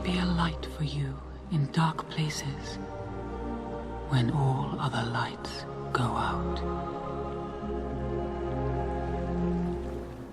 be a light for you in dark places when all other lights go out.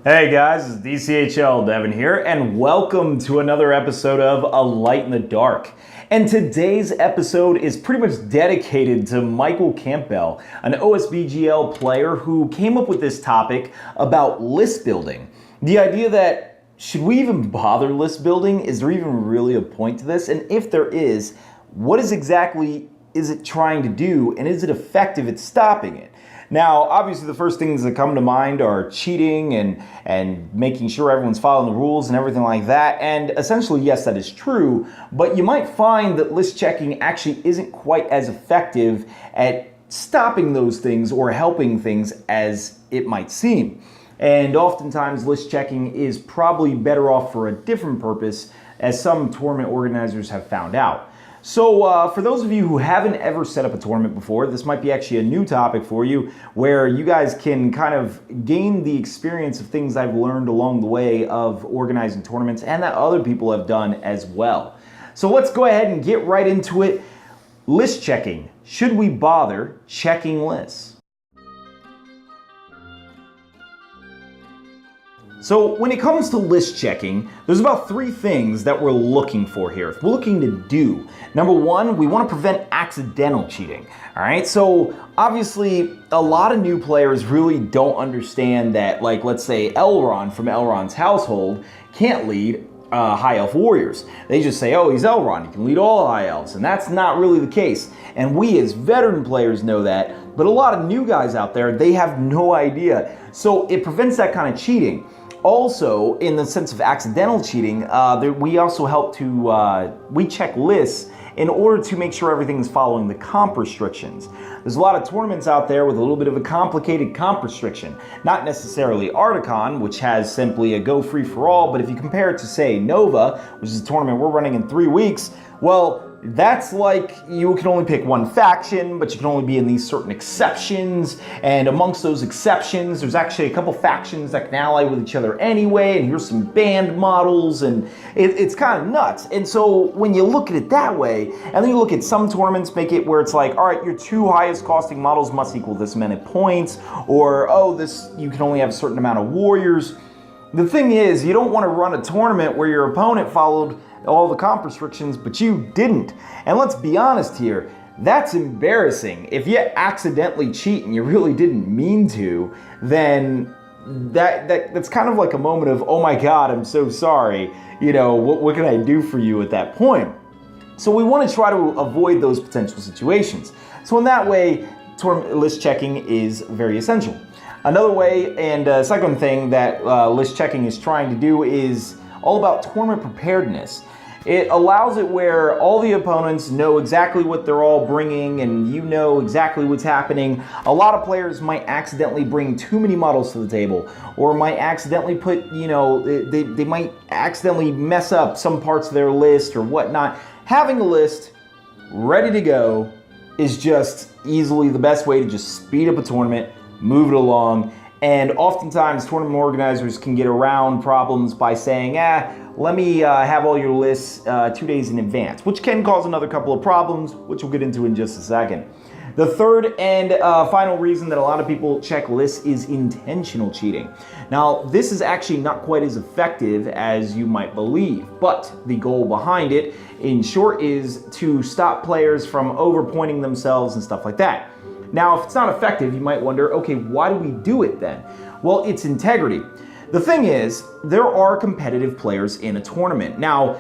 Hey guys, it's DCHL Devin here, and welcome to another episode of A Light in the Dark. And today's episode is pretty much dedicated to Michael Compel, an OSBGL player who came up with this topic about list building. The idea that, should we even bother list building? Is there even really a point to this? And if there is, what exactly is it trying to do, and is it effective at stopping it? Now, obviously the first things that come to mind are cheating and making sure everyone's following the rules and everything like that. And essentially, yes, that is true, but you might find that list checking actually isn't quite as effective at stopping those things or helping things as it might seem. And oftentimes list checking is probably better off for a different purpose, as some tournament organizers have found out. So for those of you who haven't ever set up a tournament before, this might be actually a new topic for you, where you guys can kind of gain the experience of things I've learned along the way of organizing tournaments and that other people have done as well. So let's go ahead and get right into it. List checking. Should we bother checking lists? So when it comes to list checking, there's about three things that we're looking for here. We're looking to do. Number one, we want to prevent accidental cheating. All right, so obviously a lot of new players really don't understand that, like, let's say Elrond from Elrond's household can't lead High Elf Warriors. They just say, oh, he's Elrond, he can lead all High Elves, and that's not really the case. And we as veteran players know that, but a lot of new guys out there, they have no idea. So it prevents that kind of cheating. Also, in the sense of accidental cheating, we also help to, we check lists in order to make sure everything's following the comp restrictions. There's a lot of tournaments out there with a little bit of a complicated comp restriction. Not necessarily Articon, which has simply a go free for all, but if you compare it to, say, Nova, which is a tournament we're running in 3 weeks, well, that's like you can only pick one faction, but you can only be in these certain exceptions. And amongst those exceptions, there's actually a couple factions that can ally with each other anyway. And here's some band models, and it's kind of nuts. And so when you look at it that way, and then you look at some tournaments, make it where it's like, all right, your two highest costing models must equal this many points, or oh, this you can only have a certain amount of warriors. The thing is, you don't want to run a tournament where your opponent followed all the comp restrictions, but you didn't. And let's be honest here, that's embarrassing. If you accidentally cheat and you really didn't mean to, then that's kind of like a moment of, oh my God, I'm so sorry. You know, what can I do for you at that point? So we want to try to avoid those potential situations. So in that way, tournament list checking is very essential. Another way, and second thing that list checking is trying to do is all about tournament preparedness. It allows it where all the opponents know exactly what they're all bringing, and you know exactly what's happening. A lot of players might accidentally bring too many models to the table, or might accidentally put, you know, they might accidentally mess up some parts of their list or whatnot. Having a list ready to go is just easily the best way to just speed up a tournament, move it along. And oftentimes tournament organizers can get around problems by saying, let me have all your lists 2 days in advance, which can cause another couple of problems, which we'll get into in just a second. The third and final reason that a lot of people check lists is intentional cheating. Now, this is actually not quite as effective as you might believe, but the goal behind it, in short, is to stop players from overpointing themselves and stuff like that. Now, if it's not effective, you might wonder, okay, why do we do it then? Well, it's integrity. The thing is, there are competitive players in a tournament. Now,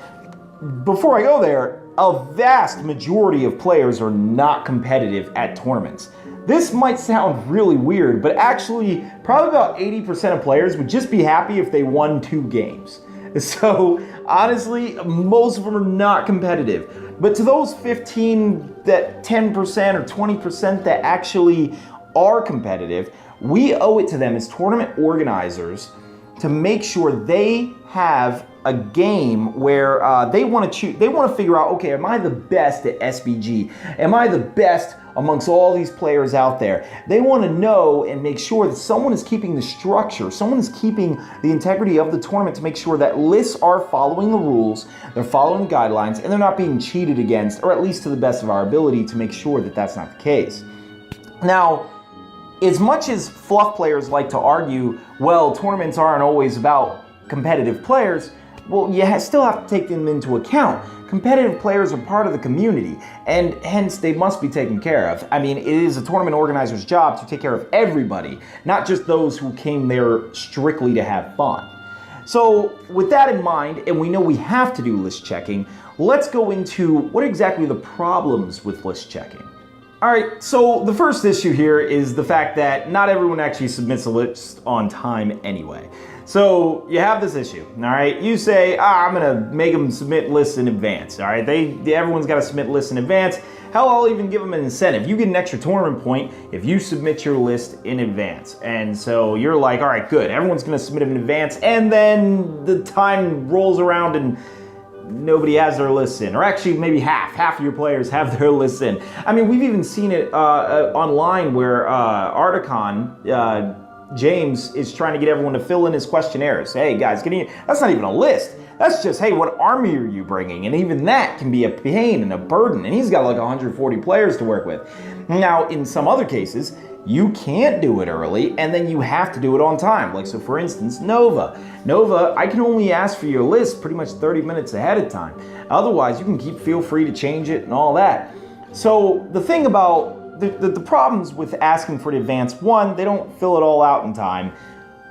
before I go there, a vast majority of players are not competitive at tournaments. This might sound really weird, but actually, probably about 80% of players would just be happy if they won 2 games. So, honestly, most of them are not competitive. But to those 15, that 10% or 20% that actually are competitive, we owe it to them as tournament organizers to make sure they have a game where they want to figure out, okay, am I the best at SBG? Am I the best amongst all these players out there. They want to know and make sure that someone is keeping the structure, someone is keeping the integrity of the tournament to make sure that lists are following the rules, they're following guidelines, and they're not being cheated against, or at least to the best of our ability to make sure that that's not the case. Now, as much as fluff players like to argue, well, tournaments aren't always about competitive players, well, you still have to take them into account. Competitive players are part of the community, and hence they must be taken care of. I mean, it is a tournament organizer's job to take care of everybody, not just those who came there strictly to have fun. So with that in mind, and we know we have to do list checking, let's go into what are exactly the problems with list checking. All right, so the first issue here is the fact that not everyone actually submits a list on time anyway. So you have this issue, all right? You say, I'm gonna make them submit lists in advance, all right? Everyone's gotta submit lists in advance. Hell, I'll even give them an incentive. You get an extra tournament point if you submit your list in advance. And so you're like, all right, good. Everyone's gonna submit them in advance, and then the time rolls around and nobody has their lists in, or actually maybe half of your players have their lists in. I mean, we've even seen it online where Articon, James is trying to get everyone to fill in his questionnaires. Hey guys, that's not even a list. That's just, hey, what army are you bringing? And even that can be a pain and a burden. And he's got like 140 players to work with. Now, in some other cases, you can't do it early, and then you have to do it on time. Like, so for instance, Nova, I can only ask for your list pretty much 30 minutes ahead of time. Otherwise, you can feel free to change it and all that. So the thing about the problems with asking for the advance, one, they don't fill it all out in time.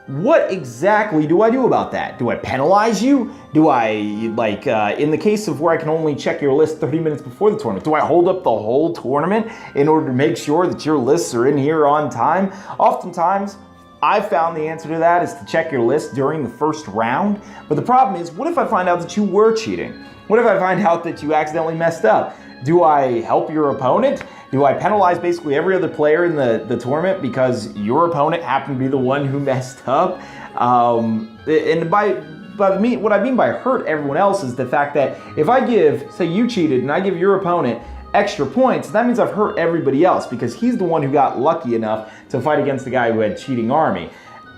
What exactly do I do about that? Do I penalize you? Do I, in the case of where I can only check your list 30 minutes before the tournament, do I hold up the whole tournament in order to make sure that your lists are in here on time? Oftentimes, I've found the answer to that is to check your list during the first round. But the problem is, what if I find out that you were cheating? What if I find out that you accidentally messed up? Do I help your opponent? Do I penalize basically every other player in the tournament because your opponent happened to be the one who messed up? And what I mean by hurt everyone else is the fact that if I give, say you cheated, and I give your opponent extra points, that means I've hurt everybody else because he's the one who got lucky enough to fight against the guy who had cheating army.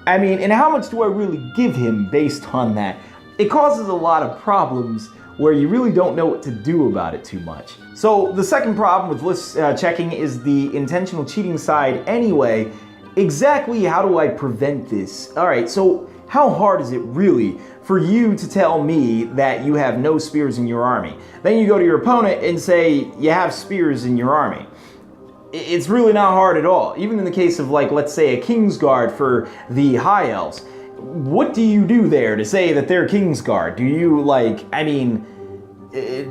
I mean, and how much do I really give him based on that? It causes a lot of problems where you really don't know what to do about it too much. So the second problem with list checking is the intentional cheating side anyway. Exactly how do I prevent this? All right, so how hard is it really for you to tell me that you have no spears in your army? Then you go to your opponent and say you have spears in your army. It's really not hard at all. Even in the case of, like, let's say a Kingsguard for the High Elves. What do you do there to say that they're Kingsguard? Do you,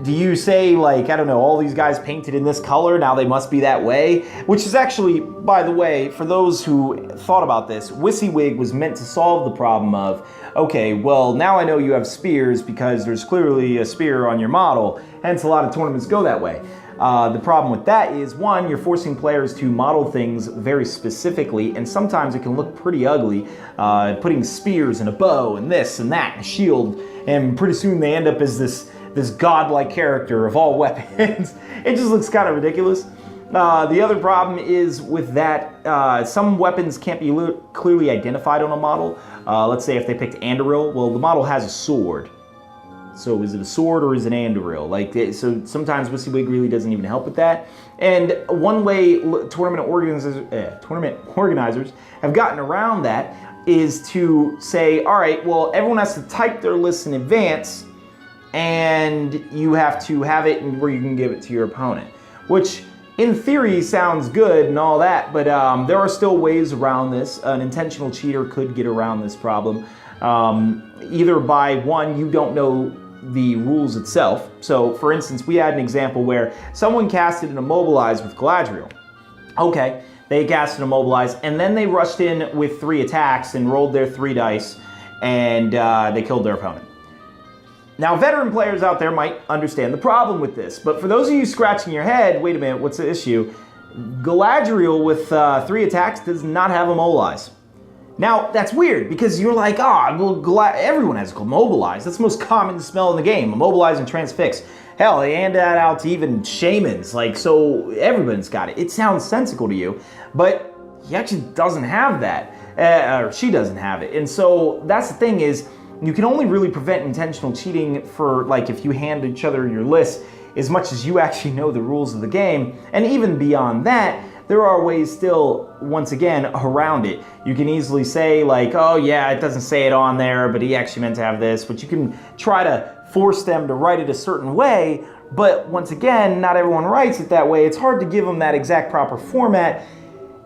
do you say, like, I don't know, all these guys painted in this color, now they must be that way? Which is actually, by the way, for those who thought about this, WYSIWYG was meant to solve the problem of, okay, well, now I know you have spears because there's clearly a spear on your model, hence a lot of tournaments go that way. The problem with that is, one, you're forcing players to model things very specifically, and sometimes it can look pretty ugly, putting spears and a bow and this and that and a shield, and pretty soon they end up as this godlike character of all weapons. It just looks kind of ridiculous. The other problem is with that, some weapons can't be clearly identified on a model. Let's say if they picked Anduril, well, the model has a sword. So is it a sword or is it Anduril? So sometimes WYSIWYG really doesn't even help with that. And one way tournament organizers have gotten around that is to say, all right, well, everyone has to type their lists in advance, and you have to have it where you can give it to your opponent, which in theory sounds good and all that, but there are still ways around this. An intentional cheater could get around this problem, either by, one, you don't know the rules itself. So for instance, we had an example where someone casted an Immobilize with Galadriel. Okay, they casted an Immobilize, and then they rushed in with 3 attacks and rolled their 3 dice, and they killed their opponent. Now, veteran players out there might understand the problem with this, but for those of you scratching your head, wait a minute, what's the issue? Galadriel with 3 attacks does not have Immobilize. Now, that's weird because you're like, well, everyone has immobilize. That's the most common spell in the game, immobilize and transfix. Hell, they hand that out to even shamans, like, so everyone's got it. It sounds sensical to you, but he actually doesn't have that, or she doesn't have it. And so that's the thing is, you can only really prevent intentional cheating for, like, if you hand each other your list as much as you actually know the rules of the game. And even beyond that, there are ways still, once again, around it. You can easily say, like, oh yeah, it doesn't say it on there, but he actually meant to have this, but you can try to force them to write it a certain way, but once again, not everyone writes it that way. It's hard to give them that exact proper format.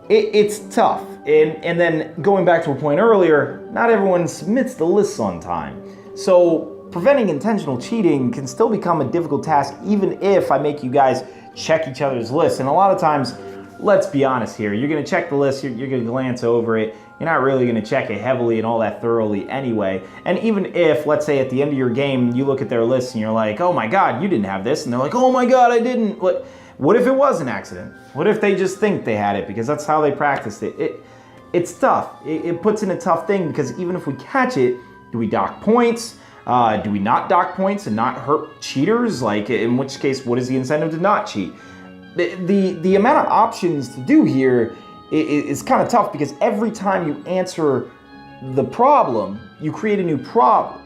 It's tough. And then going back to a point earlier, not everyone submits the lists on time. So preventing intentional cheating can still become a difficult task, even if I make you guys check each other's lists. And a lot of times, let's be honest here, you're gonna check the list, you're gonna glance over it, you're not really gonna check it heavily and all that thoroughly anyway. And even if, let's say at the end of your game, you look at their list and you're like, oh my God, you didn't have this. And they're like, oh my God, I didn't. What if it was an accident? What if they just think they had it because that's how they practiced it? It's tough. It puts in a tough thing because even if we catch it, do we dock points? Do we not dock points and not hurt cheaters? Like, in which case, what is the incentive to not cheat? The amount of options to do here is kind of tough because every time you answer the problem, you create a new problem.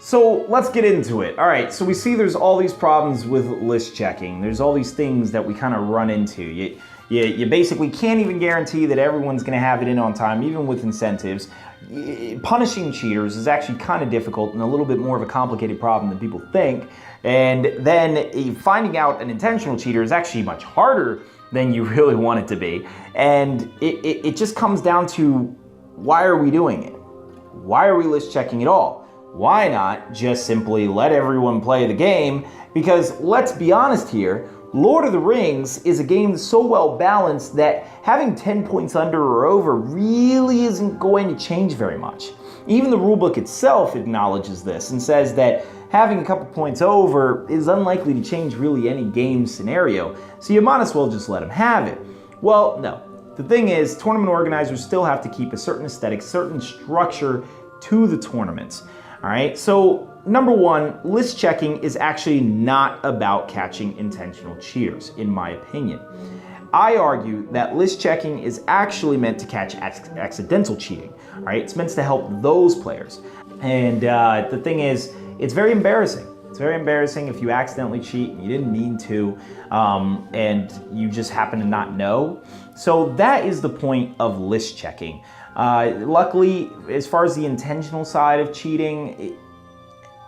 So let's get into it. All right, so we see there's all these problems with list checking. There's all these things that we kind of run into. You basically can't even guarantee that everyone's gonna have it in on time, even with incentives. Punishing cheaters is actually kind of difficult and a little bit more of a complicated problem than people think. And then finding out an intentional cheater is actually much harder than you really want it to be. And it just comes down to, why are we doing it? Why are we list checking at all? Why not just simply let everyone play the game? Because let's be honest here, Lord of the Rings is a game that's so well balanced that having 10 points under or over really isn't going to change very much. Even the rulebook itself acknowledges this and says that having a couple points over is unlikely to change really any game scenario, so you might as well just let them have it. Well, no. The thing is, tournament organizers still have to keep a certain aesthetic, certain structure to the tournaments. All right, so number one, list checking is actually not about catching intentional cheaters, in my opinion. I argue that list checking is actually meant to catch accidental cheating, all right? It's meant to help those players. And the thing is, it's very embarrassing. It's very embarrassing if you accidentally cheat and you didn't mean to, and you just happen to not know. So that is the point of list checking. Luckily, as far as the intentional side of cheating,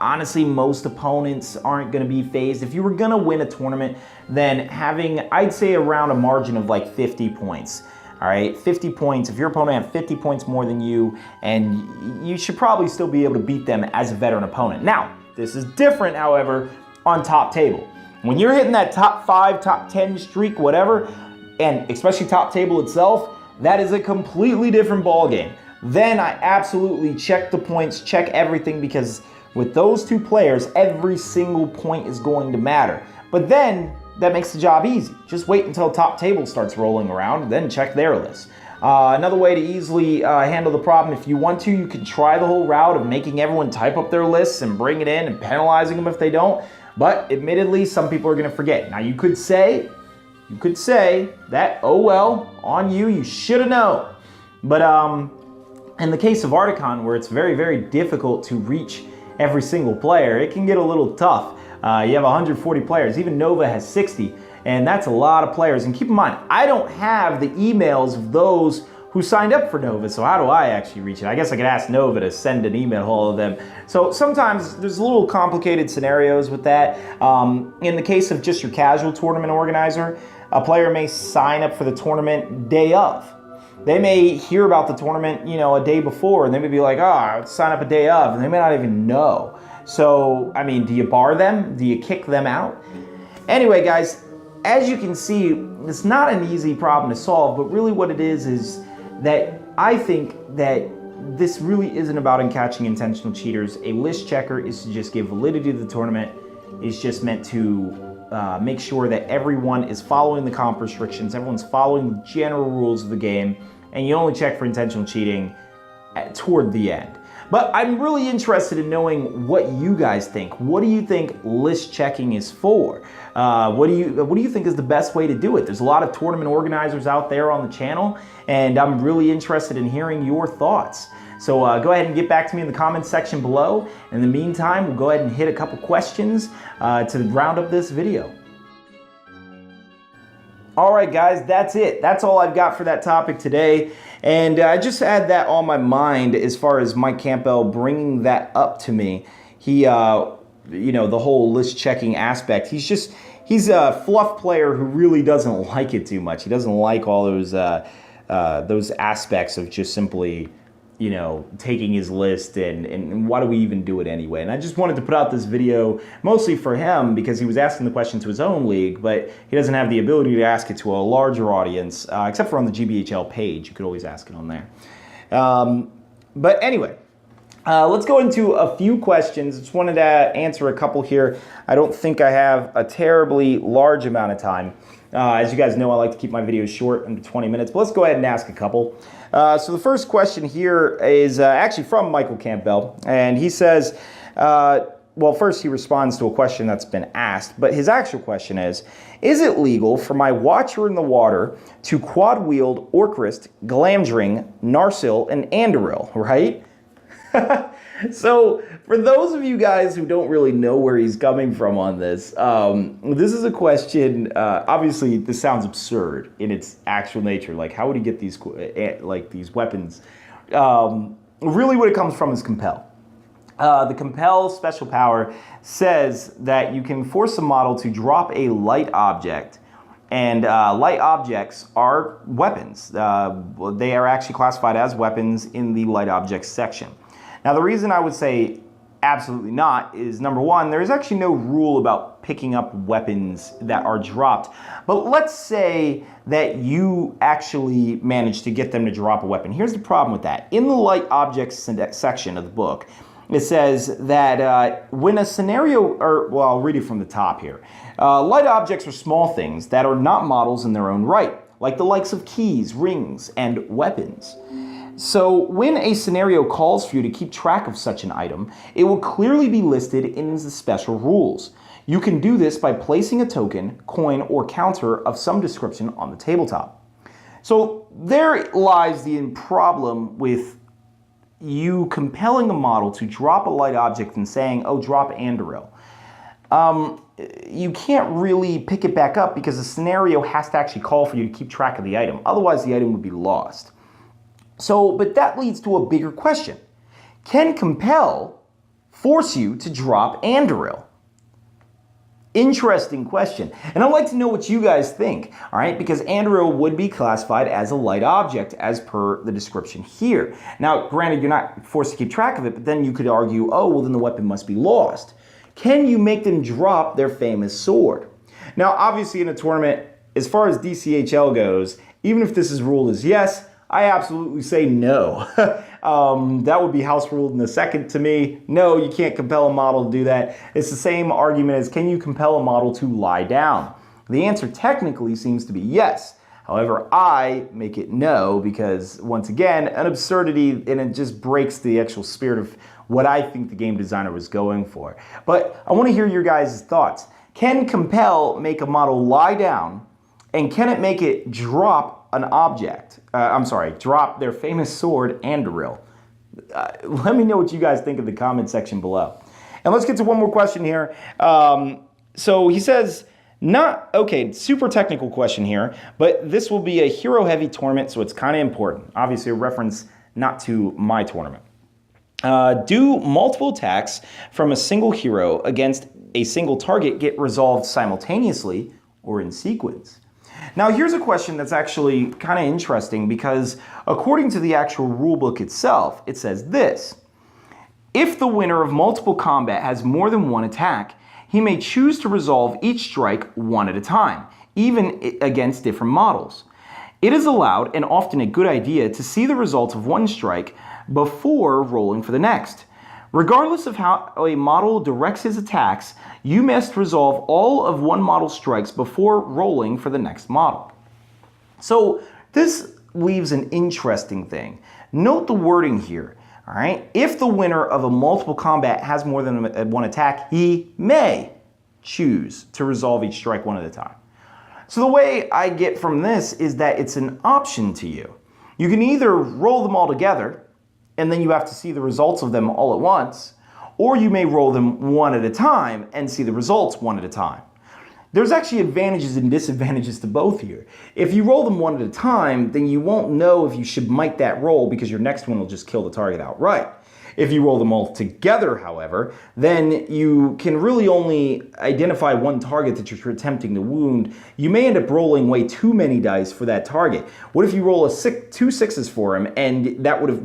honestly, most opponents aren't going to be phased. If you were going to win a tournament, then having, I'd say, around a margin of like 50 points. All right, 50 points. If your opponent had 50 points more than you, and you should probably still be able to beat them as a veteran opponent. Now, this is different, however, on top table. When you're hitting that top 5, top 10 streak, whatever, and especially top table itself, that is a completely different ball game. Then I absolutely check the points, check everything, because with those two players, every single point is going to matter. But then that makes the job easy. Just wait until top table starts rolling around and then check their list. Another way to easily handle the problem, if you want to, you can try the whole route of making everyone type up their lists and bring it in and penalizing them if they don't. But admittedly, some people are going to forget. Now you could say that, oh well, on you, you should have known. But in the case of Articon, where it's very, very difficult to reach every single player, it can get a little tough. You have 140 players, even Nova has 60, and that's a lot of players. And keep in mind, I don't have the emails of those who signed up for Nova, so how do I actually reach it? I guess I could ask Nova to send an email to all of them. So sometimes there's a little complicated scenarios with that. In the case of just your casual tournament organizer, a player may sign up for the tournament day of. They may hear about the tournament, a day before, and they may be like, I'll sign up a day of, and they may not even know. So, I mean, do you bar them? Do you kick them out? Anyway, guys, as you can see, it's not an easy problem to solve, but really what it is that I think that this really isn't about catching intentional cheaters. A list checker is to just give validity to the tournament. It's just meant to make sure that everyone is following the comp restrictions, everyone's following the general rules of the game, and you only check for intentional cheating toward the end. But I'm really interested in knowing what you guys think. What do you think list checking is for? What do you think is the best way to do it? There's a lot of tournament organizers out there on the channel, and I'm really interested in hearing your thoughts. So go ahead and get back to me in the comments section below. In the meantime, we'll go ahead and hit a couple questions to round up this video. All right, guys, that's it. That's all I've got for that topic today. And I just had that on my mind as far as Mike Campbell bringing that up to me. He, you know, the whole list checking aspect. He's a fluff player who really doesn't like it too much. He doesn't like all those aspects of just simply, you know, taking his list and why do we even do it anyway? And I just wanted to put out this video mostly for him because he was asking the question to his own league, but he doesn't have the ability to ask it to a larger audience, except for on the GBHL page. You could always ask it on there. But anyway, let's go into a few questions. Just wanted to answer a couple here. I don't think I have a terribly large amount of time. As you guys know, I like to keep my videos short, under 20 minutes, but let's go ahead and ask a couple. So the first question here is actually from Michael Campbell, and he says, well, first he responds to a question that's been asked, but his actual question is it legal for my Watcher in the Water to quad-wield Orcrist, Glamdring, Narsil, and Anduril, right? So, for those of you guys who don't really know where he's coming from on this, this is a question, obviously this sounds absurd in its actual nature. Like, how would he get these, these weapons? Really what it comes from is Compel. The Compel special power says that you can force a model to drop a light object, and light objects are weapons. They are actually classified as weapons in the light objects section. Now, the reason I would say absolutely not is, number one, there is actually no rule about picking up weapons that are dropped. But let's say that you actually manage to get them to drop a weapon. Here's the problem with that. In the light objects section of the book, it says that when a scenario, or well, I'll read it from the top here. Light objects are small things that are not models in their own right, like the likes of keys, rings, and weapons. So when a scenario calls for you to keep track of such an item, it will clearly be listed in the special rules. You can do this by placing a token, coin, or counter of some description on the tabletop. So there lies the problem with you compelling a model to drop a light object and saying, oh, drop Anduril. You can't really pick it back up because the scenario has to actually call for you to keep track of the item. Otherwise, the item would be lost. So, but that leads to a bigger question. Can Compel force you to drop Anduril? Interesting question. And I'd like to know what you guys think, all right? Because Anduril would be classified as a light object as per the description here. Now, granted, you're not forced to keep track of it, but then you could argue, oh, well, then the weapon must be lost. Can you make them drop their famous sword? Now, obviously in a tournament, as far as DCHL goes, even if this is ruled as yes, I absolutely say no. That would be house ruled in a second to me. No, you can't compel a model to do that. It's the same argument as, can you compel a model to lie down? The answer technically seems to be yes. However, I make it no because, once again, an absurdity, and it just breaks the actual spirit of what I think the game designer was going for. But I want to hear your guys' thoughts. Can Compel make a model lie down, and can it make it drop an object? Drop their famous sword, Anduril. Let me know what you guys think in the comment section below. And let's get to one more question here. So he says, super technical question here, but this will be a hero-heavy tournament, so it's kind of important. Obviously, a reference not to my tournament. Do multiple attacks from a single hero against a single target get resolved simultaneously or in sequence? Now, here's a question that's actually kind of interesting because according to the actual rulebook itself, it says this. If the winner of multiple combat has more than one attack, he may choose to resolve each strike one at a time, even against different models. It is allowed, and often a good idea, to see the results of one strike before rolling for the next. Regardless of how a model directs his attacks, you must resolve all of one model's strikes before rolling for the next model. So this leaves an interesting thing Note the wording here, all right? If the winner of a multiple combat has more than one attack, he may choose to resolve each strike one at a time. So the way I get from this is that it's an option to you. You can either roll them all together, and then you have to see the results of them all at once, or you may roll them one at a time and see the results one at a time. There's actually advantages and disadvantages to both here. If you roll them one at a time, then you won't know if you should might that roll because your next one will just kill the target outright. If you roll them all together, however, then you can really only identify one target that you're attempting to wound. You may end up rolling way too many dice for that target. What if you roll two sixes for him and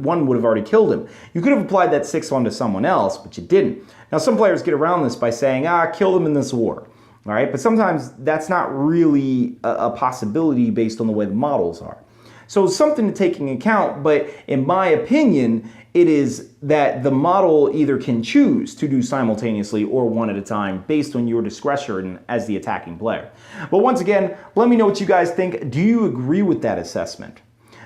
one would have already killed him? You could have applied that 6 onto someone else, but you didn't. Now some players get around this by saying, kill them in this war. All right, but sometimes that's not really a possibility based on the way the models are. So it's something to take into account, but in my opinion, it is that the model either can choose to do simultaneously or one at a time based on your discretion as the attacking player. But once again, let me know what you guys think. Do you agree with that assessment?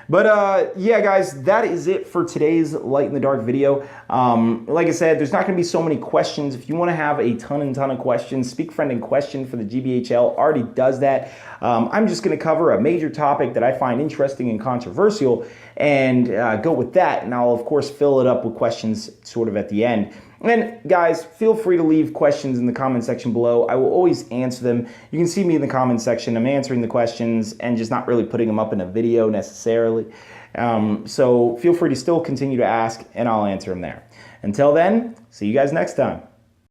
But yeah, guys, that is it for today's Light in the Dark video. Like I said, there's not going to be so many questions. If you want to have a ton of questions, Speak Friend and Question for the GBHL already does that. I'm just going to cover a major topic that I find interesting and controversial and go with that. And I'll, of course, fill it up with questions sort of at the end. And guys, feel free to leave questions in the comment section below. I will always answer them. You can see me in the comment section. I'm answering the questions and just not really putting them up in a video necessarily. So feel free to still continue to ask and I'll answer them there. Until then, see you guys next time.